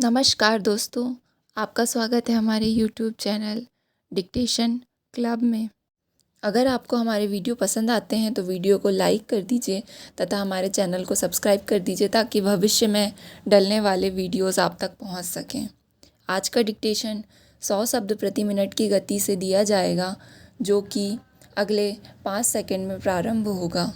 नमस्कार दोस्तों, आपका स्वागत है हमारे यूट्यूब चैनल डिक्टेशन क्लब में। अगर आपको हमारे वीडियो पसंद आते हैं तो वीडियो को लाइक कर दीजिए तथा हमारे चैनल को सब्सक्राइब कर दीजिए ताकि भविष्य में डलने वाले वीडियोस आप तक पहुंच सकें। आज का डिक्टेशन 100 शब्द प्रति मिनट की गति से दिया जाएगा, जो कि अगले 5 सेकंड में प्रारंभ होगा।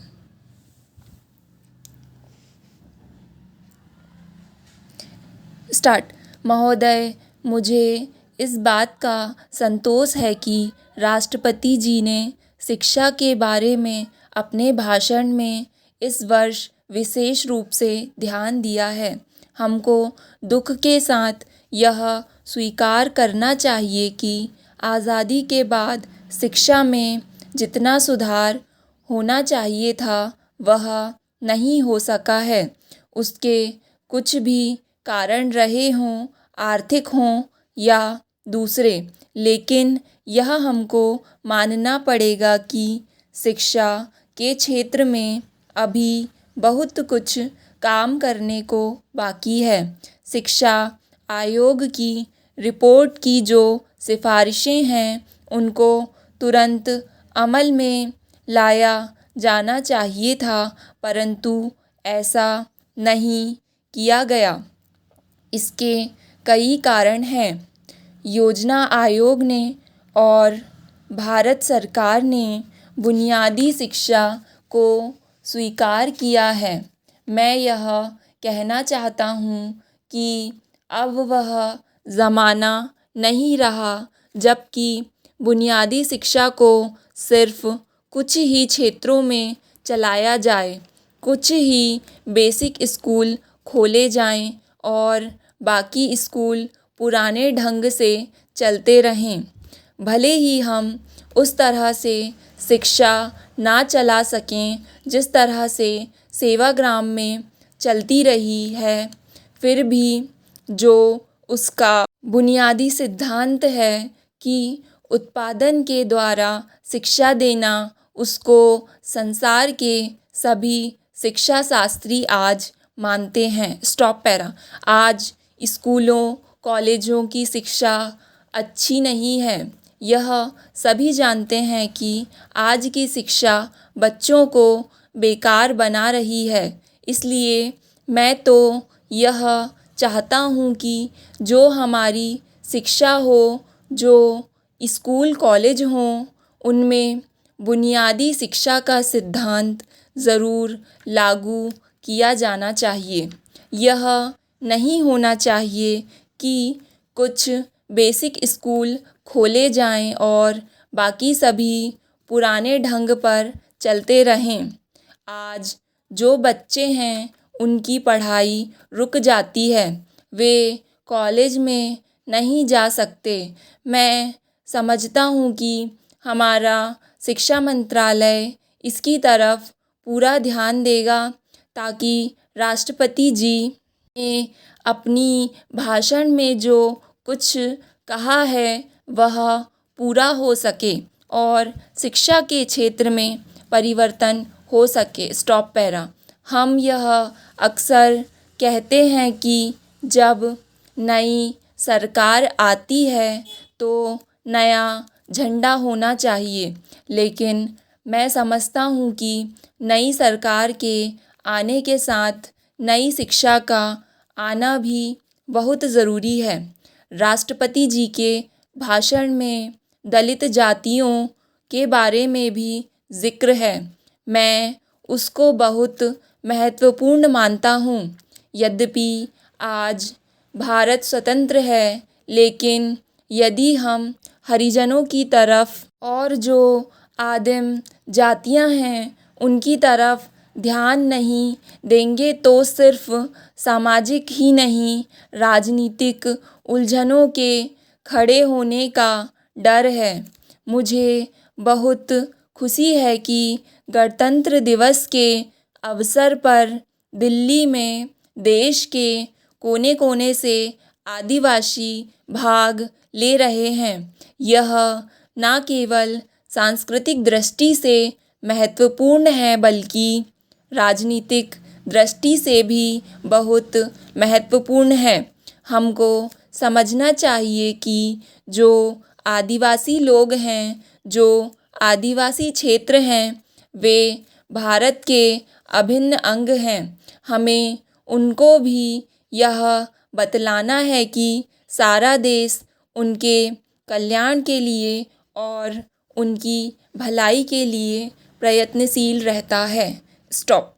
स्टार्ट। महोदय, मुझे इस बात का संतोष है कि राष्ट्रपति जी ने शिक्षा के बारे में अपने भाषण में इस वर्ष विशेष रूप से ध्यान दिया है। हमको दुख के साथ यह स्वीकार करना चाहिए कि आज़ादी के बाद शिक्षा में जितना सुधार होना चाहिए था वह नहीं हो सका है। उसके कुछ भी कारण रहे हों, आर्थिक हों या दूसरे, लेकिन यह हमको मानना पड़ेगा कि शिक्षा के क्षेत्र में अभी बहुत कुछ काम करने को बाकी है। शिक्षा आयोग की रिपोर्ट की जो सिफारिशें हैं उनको तुरंत अमल में लाया जाना चाहिए था, परंतु ऐसा नहीं किया गया। इसके कई कारण हैं। योजना आयोग ने और भारत सरकार ने बुनियादी शिक्षा को स्वीकार किया है। मैं यह कहना चाहता हूँ कि अब वह ज़माना नहीं रहा जबकि बुनियादी शिक्षा को सिर्फ कुछ ही क्षेत्रों में चलाया जाए, कुछ ही बेसिक स्कूल खोले जाएं और बाकी स्कूल पुराने ढंग से चलते रहें। भले ही हम उस तरह से शिक्षा ना चला सकें जिस तरह से सेवाग्राम में चलती रही है, फिर भी जो उसका बुनियादी सिद्धांत है कि उत्पादन के द्वारा शिक्षा देना, उसको संसार के सभी शिक्षा शास्त्री आज मानते हैं। Stop para. आज स्कूलों कॉलेजों की शिक्षा अच्छी नहीं है। यह सभी जानते हैं कि आज की शिक्षा बच्चों को बेकार बना रही है। इसलिए मैं तो यह चाहता हूँ कि जो हमारी शिक्षा हो, जो स्कूल कॉलेज हों, उनमें बुनियादी शिक्षा का सिद्धांत ज़रूर लागू किया जाना चाहिए। यह नहीं होना चाहिए कि कुछ बेसिक स्कूल खोले जाएं और बाकी सभी पुराने ढंग पर चलते रहें। आज जो बच्चे हैं उनकी पढ़ाई रुक जाती है, वे कॉलेज में नहीं जा सकते। मैं समझता हूँ कि हमारा शिक्षा मंत्रालय इसकी तरफ पूरा ध्यान देगा ताकि राष्ट्रपति जी ने अपनी भाषण में जो कुछ कहा है वह पूरा हो सके और शिक्षा के क्षेत्र में परिवर्तन हो सके। Stop para. हम यह अक्सर कहते हैं कि जब नई सरकार आती है तो नया झंडा होना चाहिए, लेकिन मैं समझता हूँ कि नई सरकार के आने के साथ नई शिक्षा का आना भी बहुत ज़रूरी है। राष्ट्रपति जी के भाषण में दलित जातियों के बारे में भी ज़िक्र है। मैं उसको बहुत महत्वपूर्ण मानता हूँ। यद्यपि आज भारत स्वतंत्र है, लेकिन यदि हम हरिजनों की तरफ और जो आदिम जातियां हैं उनकी तरफ ध्यान नहीं देंगे तो सिर्फ सामाजिक ही नहीं, राजनीतिक उलझनों के खड़े होने का डर है। मुझे बहुत खुशी है कि गणतंत्र दिवस के अवसर पर दिल्ली में देश के कोने कोने से आदिवासी भाग ले रहे हैं। यह न केवल सांस्कृतिक दृष्टि से महत्वपूर्ण है बल्कि राजनीतिक दृष्टि से भी बहुत महत्वपूर्ण है। हमको समझना चाहिए कि जो आदिवासी लोग हैं, जो आदिवासी क्षेत्र हैं, वे भारत के अभिन्न अंग हैं। हमें उनको भी यह बतलाना है कि सारा देश उनके कल्याण के लिए और उनकी भलाई के लिए प्रयत्नशील रहता है। स्टॉप।